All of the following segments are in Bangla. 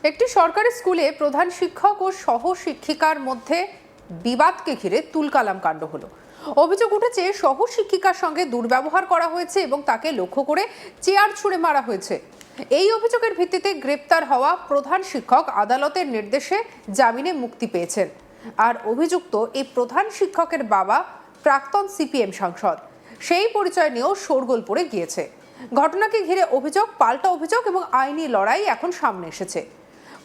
একটি সরকারি স্কুলে প্রধান শিক্ষক ও সহ শিক্ষিকার মধ্যে বিবাদকে ঘিরে তুলকালাম কাণ্ড হলো। অভিযোগ উঠেছে সহ শিক্ষিকার সঙ্গে দুর্ব্যবহার করা হয়েছে এবং তাকে লক্ষ্য করে চেয়ার ছুঁড়ে মারা হয়েছে। এই অভিযোগের ভিত্তিতে গ্রেপ্তার হওয়া প্রধান শিক্ষক আদালতের নির্দেশে জামিনে মুক্তি পেয়েছেন। আর অভিযুক্ত এই প্রধান শিক্ষকের বাবা প্রাক্তন সিপিএম সাংসদ, সেই পরিচয় নিয়েও শোরগোল পড়ে গিয়েছে। ঘটনাকে ঘিরে অভিযোগ, পাল্টা অভিযোগ এবং আইনি লড়াই এখন সামনে এসেছে।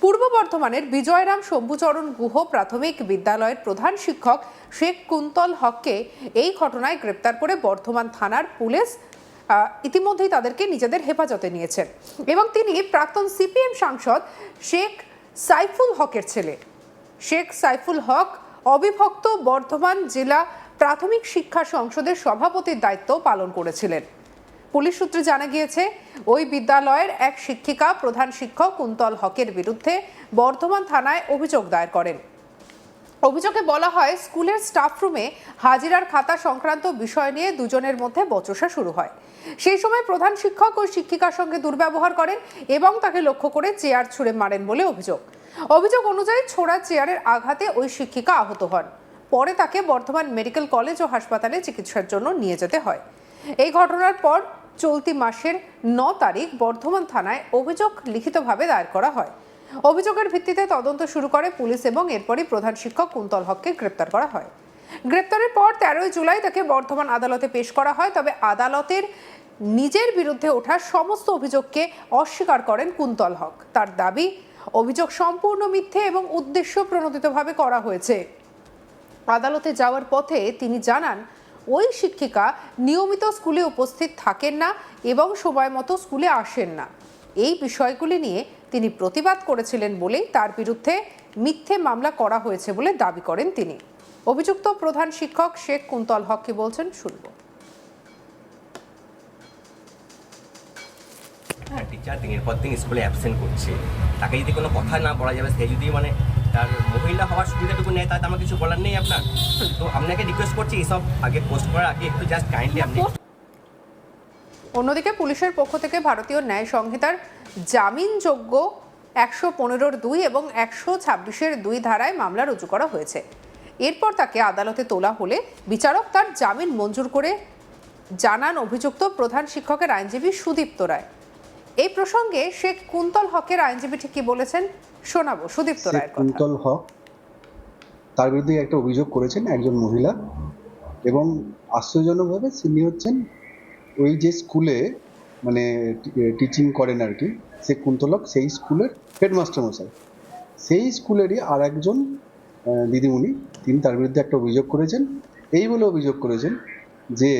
পূর্ব বর্ধমানের বিজয়রাম শম্ভুচরণ গুহ প্রাথমিক বিদ্যালয়ের প্রধান শিক্ষক শেখ কুন্তল হককে এই ঘটনায় গ্রেপ্তার করে বর্ধমান থানার পুলিশ ইতিমধ্যেই তাদেরকে নিজেদের হেফাজতে নিয়েছেন এবং তিনি প্রাক্তন সিপিএম সাংসদ শেখ সাইফুল হকের ছেলে। শেখ সাইফুল হক অবিভক্ত বর্ধমান জেলা প্রাথমিক শিক্ষা সংসদের সভাপতির দায়িত্ব পালন করেছিলেন। পুলিশ সূত্রে জানা গিয়েছে, ওই বিদ্যালয়ের এক শিক্ষিকা প্রধান শিক্ষক কুন্তল হকের বিরুদ্ধে বর্ধমান থানায় অভিযোগ দায়ের করেন। অভিযোগে বলা হয়, স্কুলের স্টাফ রুমে হাজিরার খাতা সংক্রান্ত বিষয় নিয়ে দুজনের মধ্যে বচসা শুরু হয়। সেই সময় প্রধান শিক্ষক ও শিক্ষিকার সঙ্গে দুর্ব্যবহার করেন এবং তাকে লক্ষ্য করে চেয়ার ছুঁড়ে মারেন বলে অভিযোগ অনুযায়ী ছোড়া চেয়ারের আঘাতে ওই শিক্ষিকা আহত হন। পরে তাকে বর্ধমান মেডিকেল কলেজ ও হাসপাতালে চিকিৎসার জন্য নিয়ে যেতে হয়। এই ঘটনার পর চলতি মাসের 9 তারিখ বর্ধমান থানায় অভিযোগ লিখিতভাবে দায়ের করা হয়। অভিযোগের ভিত্তিতে তদন্ত শুরু করে পুলিশ এবং এরপরই প্রধান শিক্ষক কুন্তল হককে গ্রেপ্তার করা হয়। গ্রেপ্তারের পর 13 জুলাই তাকে বর্ধমান আদালতে পেশ করা হয়। তবে আদালতের নিজের বিরুদ্ধে ওঠা সমস্ত অভিযোগকে অস্বীকার করেন কুন্তল হক। তার দাবি, অভিযোগ সম্পূর্ণ মিথ্যে এবং উদ্দেশ্য প্রণোদিতভাবে করা হয়েছে। আদালতে যাওয়ার পথে তিনি জানান, ওই শিক্ষিকা নিয়মিত স্কুলে উপস্থিত থাকেন না এবং সময় মতো স্কুলে আসেন না। এই বিষয়গুলি নিয়ে তিনি প্রতিবাদ করেছিলেন বলেই তার বিরুদ্ধে মিথ্যে মামলা করা হয়েছে বলে দাবি করেন তিনি। অভিযুক্ত প্রধান শিক্ষক শেখ কুন্তল হক কি বলছেন শুনব। টিচার দিনের পর দিন স্কুলে অ্যাবসেন্ট করছে, তাকে যদি কোনো কথা না বলা যাবে, সে যদি তার মহিলা হওয়ার সুবিধাটুকু নেয়, তাহলে আমার কিছু বলার নেই আপনার। তো আপনাকে রিকোয়েস্ট করছি, এইসব আগে পোস্ট করার আগে একটু জাস্ট কাইন্ডলি আপনি। অন্যদিকে পুলিশের পক্ষ থেকে ভারতীয় ন্যায় সংহিতার জামিনযোগ্য 115(2) এবং 126(2) ধারায় মামলা রুজু করা হয়েছে। এরপর তাকে আদালতে তোলা হলে বিচারক তার জামিন মঞ্জুর করে জানান অভিযুক্ত প্রধান শিক্ষকের আইনজীবী সুদীপ্ত রায়। এই প্রসঙ্গে শেখ কুন্তল হকের আইনজীবী ঠিক কি বলেছেন শোনাবো সুদীপ্ত রায়ের কথা। কুন্তল হক তার বিরুদ্ধে একটা অভিযোগ করেছেন একজন মহিলা, এবং আশ্চর্যজনকভাবে তিনি হচ্ছেন ওই যে স্কুলে টিচিং করেন আর কি, সে কুন্তল হক সেই স্কুলের হেডমাস্টার মশাই। সেই স্কুলেরই আর একজন দিদিমণি, তিনি তার বিরুদ্ধে একটা অভিযোগ করেছেন। এই বলে অভিযোগ করেছেন যে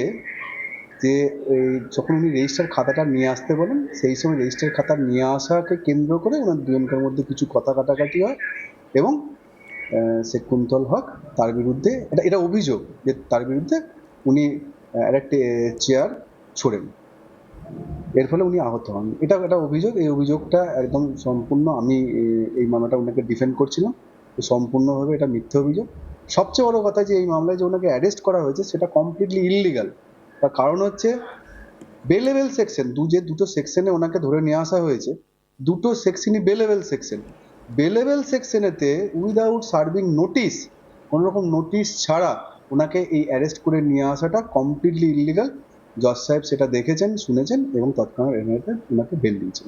যখন উনি রেজিস্টার খাতাটা নিয়ে আসতে বলেন, সেই সময় রেজিস্টার খাতা নিয়ে আসাকে কেন্দ্র করে ওনার দুজনকার মধ্যে কিছু কথা কাটাকাটি হয় এবং সে কুন্তল হক তার বিরুদ্ধে এটা অভিযোগ যে তার বিরুদ্ধে উনি একটা চেয়ার ছোড়েন, এর ফলে উনি আহত হন। এটা একটা অভিযোগ। এই অভিযোগটা একদম সম্পূর্ণ, আমি এই মামলাটা ওনাকে ডিফেন্ড করছিলাম, সম্পূর্ণভাবে এটা মিথ্যে অভিযোগ। সবচেয়ে বড় কথা যে এই মামলায় যে ওনাকে অ্যারেস্ট করা হয়েছে সেটা কমপ্লিটলি ইললিগাল। তার কারণ হচ্ছে বেলেবেল সেকশন, দুটো সেকশনে ওনাকে ধরে নিয়ে আসা হয়েছে, দুটো সেকশনই বেলেবেল সেকশন। বেলেবেল সেকশনেতে উইদাউট সার্ভিং নোটিশ, কোনোরকম নোটিশ ছাড়া ওনাকে এই অ্যারেস্ট করে নিয়ে আসাটা কমপ্লিটলি ইললিগাল। জজ সাহেব সেটা দেখেছেন, শুনেছেন এবং তৎক্ষণাৎ ওনাকে বেল দিয়েছেন।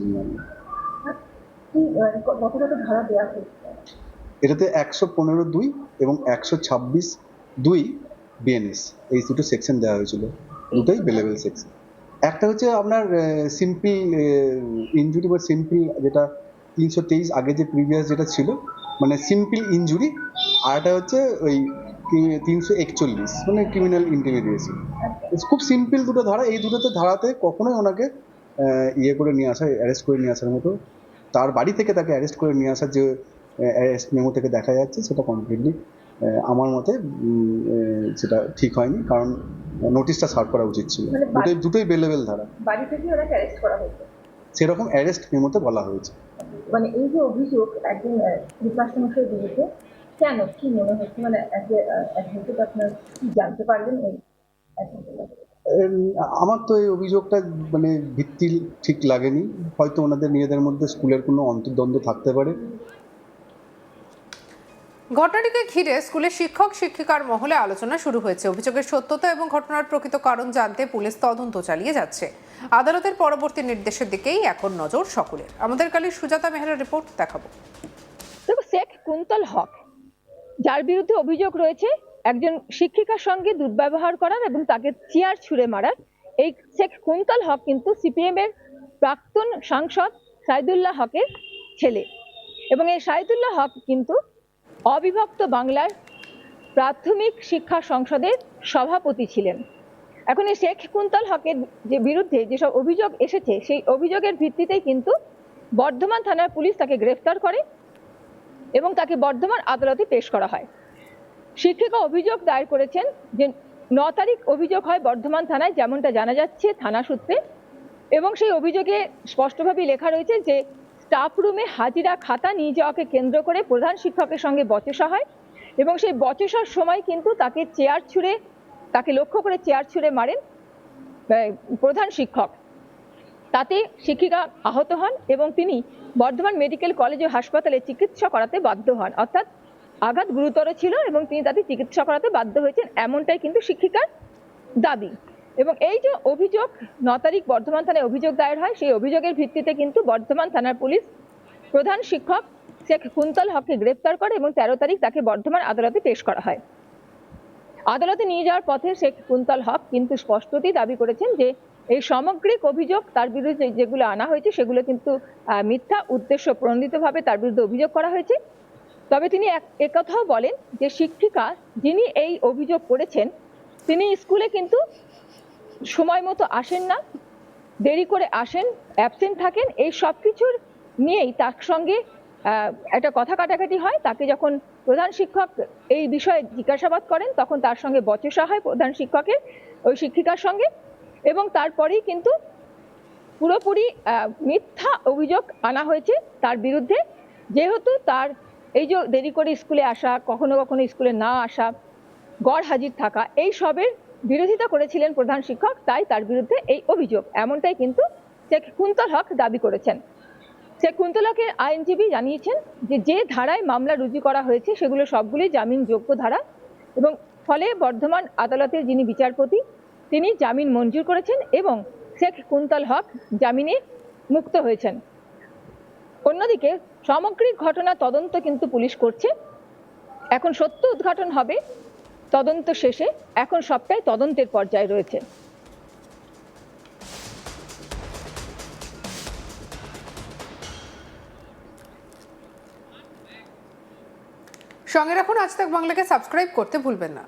এটাতে 115(2) এবং 126(2) বিএনএস, এই দুটো সেকশন দেওয়া হয়েছিল, দুটোই বেলেবেল সেকশন। একটা হচ্ছে আপনার সিম্পল ইনজুরি বা সিম্পল, যেটা 323 আগে যে প্রিভিয়াস যেটা ছিল, সিম্পল ইনজুরি, আর একটা হচ্ছে ওই 341 ক্রিমিনাল ইন্টিমিডিয়েশন। খুব সিম্পল দুটো ধারা। এই দুটোতে ধারাতে কখনোই ওনাকে করে নিয়ে আসা, অ্যারেস্ট করে নিয়ে আসার মতো, তার বাড়ি থেকে তাকে অ্যারেস্ট করে নিয়ে আসার যে অ্যারেস্ট মেমো থেকে দেখা যাচ্ছে, সেটা কমপ্লিটলি আমার মতে সেটা ঠিক হয়নি, কারণ নোটিশটা সার্ভ করা উচিত ছিল। দুটোই বেলেবেল ধারা। বাড়ি থেকে ওনাকে অ্যারেস্ট করা হয়েছে, সেরকম অ্যারেস্ট মেমোতে বলা হয়েছে। এই যে অভিযোগ একজন হেডমাস্টারের বিরুদ্ধে, কেন, কি মনে হচ্ছে, আপনার কি জানতে পারলেন? এম, আমার তো এই অভিযোগটা মানে ভিত্তি ঠিক লাগেনি, হয়তো ওনাদের নিজেদের মধ্যে স্কুলের কোনো অন্তর্দ্বন্দ্ব থাকতে পারে। ঘটনাটিকে ঘিরে স্কুলের শিক্ষক শিক্ষিকার মহলে আলোচনা শুরু হয়েছে। অভিযোগের সত্যতা এবং ঘটনার প্রকৃত কারণ জানতে পুলিশ তদন্ত চালিয়ে যাচ্ছে। আদালতের পরবর্তী নির্দেশের দিকেই এখন নজর সকলের। আমাদের কালী সুজাতা মেহরের রিপোর্ট দেখাবো। দেখো, শেখ কুন্তল হক, যার বিরুদ্ধে অভিযোগ রয়েছে একজন শিক্ষিকার সঙ্গে দুর্ব্যবহার করার এবং তাকে চেয়ার ছুঁড়ে মারার, এই শেখ কুন্তল হক কিন্তু সিপিএম এর প্রাক্তন সাংসদ সাইদুল্লাহ হকের ছেলে এবং এই সাইদুল্লাহ হক কিন্তু অবিভক্ত বাংলার প্রাথমিক শিক্ষা সংসদের সভাপতি ছিলেন। এখন এই শেখ কুন্তল হকের যে বিরুদ্ধে যেসব অভিযোগ এসেছে সেই অভিযোগের ভিত্তিতেই কিন্তু বর্ধমান থানার পুলিশ তাকে গ্রেফতার করে এবং তাকে বর্ধমান আদালতে পেশ করা হয়। শিক্ষিকা অভিযোগ দায়ের করেছেন যে 9 তারিখ অভিযোগ হয় বর্ধমান থানায়, যেমনটা জানা যাচ্ছে থানা সূত্রে, এবং সেই অভিযোগে স্পষ্টভাবে লেখা রয়েছে যে স্টাফ রুমে হাজিরা খাতা নিয়ে যাওয়াকে কেন্দ্র করে প্রধান শিক্ষকের সঙ্গে বচসা হয় এবং সেই বচসার সময় কিন্তু তাকে লক্ষ্য করে চেয়ার ছুঁড়ে মারেন প্রধান শিক্ষক। তাতে শিক্ষিকা আহত হন এবং তিনি বর্ধমান মেডিকেল কলেজ ও হাসপাতালে চিকিৎসা করাতে বাধ্য হন, অর্থাৎ আঘাত গুরুতর ছিল এবং তিনি তাতে চিকিৎসা করাতে বাধ্য হয়েছেন, এমনটাই কিন্তু শিক্ষিকার দাবি। এবং এই যে অভিযোগ 9 তারিখ বর্ধমান থানায় অভিযোগ দায়ের হয়, সেই অভিযোগের ভিত্তিতে কিন্তু বর্ধমান থানার পুলিশ প্রধান শিক্ষক শেখ কুন্তল হককে গ্রেফতার করে এবং 13 তারিখ তাকে বর্ধমান আদালতে পেশ করা হয়। আদালতে নিয়ে যাওয়ার পথে শেখ কুন্তল হক কিন্তু স্পষ্টতই দাবি করেছেন যে এই সামগ্রিক অভিযোগ তার বিরুদ্ধে যেগুলো আনা হয়েছে সেগুলো কিন্তু মিথ্যা, উদ্দেশ্য প্রণোদিতভাবে তার বিরুদ্ধে অভিযোগ করা হয়েছে। তবে তিনি একথাও বলেন যে শিক্ষিকা যিনি এই অভিযোগ করেছেন তিনি স্কুলে কিন্তু সময় মতো আসেন না, দেরি করে আসেন, অ্যাবসেন্ট থাকেন, এই সব কিছুর নিয়েই তার সঙ্গে একটা কথা কাটাকাটি হয়। তাকে যখন প্রধান শিক্ষক এই বিষয়ে জিজ্ঞাসাবাদ করেন তখন তার সঙ্গে বচসা হয় প্রধান শিক্ষকের ওই শিক্ষিকার সঙ্গে, এবং তারপরেই কিন্তু পুরোপুরি মিথ্যা অভিযোগ আনা হয়েছে তার বিরুদ্ধে। যেহেতু তার এই যে দেরি করে স্কুলে আসা, কখনো কখনো স্কুলে না আসা, গড় হাজির থাকা, এই সবের বিরোধিতা করেছিলেন প্রধান শিক্ষক, তাই তার বিরুদ্ধে এই অভিযোগ, এমনটাই কিন্তু শেখ কুন্তল হক দাবি করেছেন। শেখ কুন্তল হকের আইনজীবী জানিয়েছেন যে ধারায় মামলা রুজু করা হয়েছে সেগুলো সবগুলি জামিনযোগ্য ধারা এবং ফলে বর্ধমান আদালতের যিনি বিচারপতি তিনি জামিন মঞ্জুর করেছেন এবং শেখ কুন্তল হক জামিনে মুক্ত হয়েছেন। অন্যদিকে সামগ্রিক ঘটনা তদন্ত কিন্তু পুলিশ করছে। এখন সত্য উদ্ঘাটন হবে তদন্ত শেষে, এখন সবটাই তদন্তের পর্যায়ে রয়েছে। সঙ্গে রাখুন আজ তাক বাংলাকে, সাবস্ক্রাইব করতে ভুলবেন না।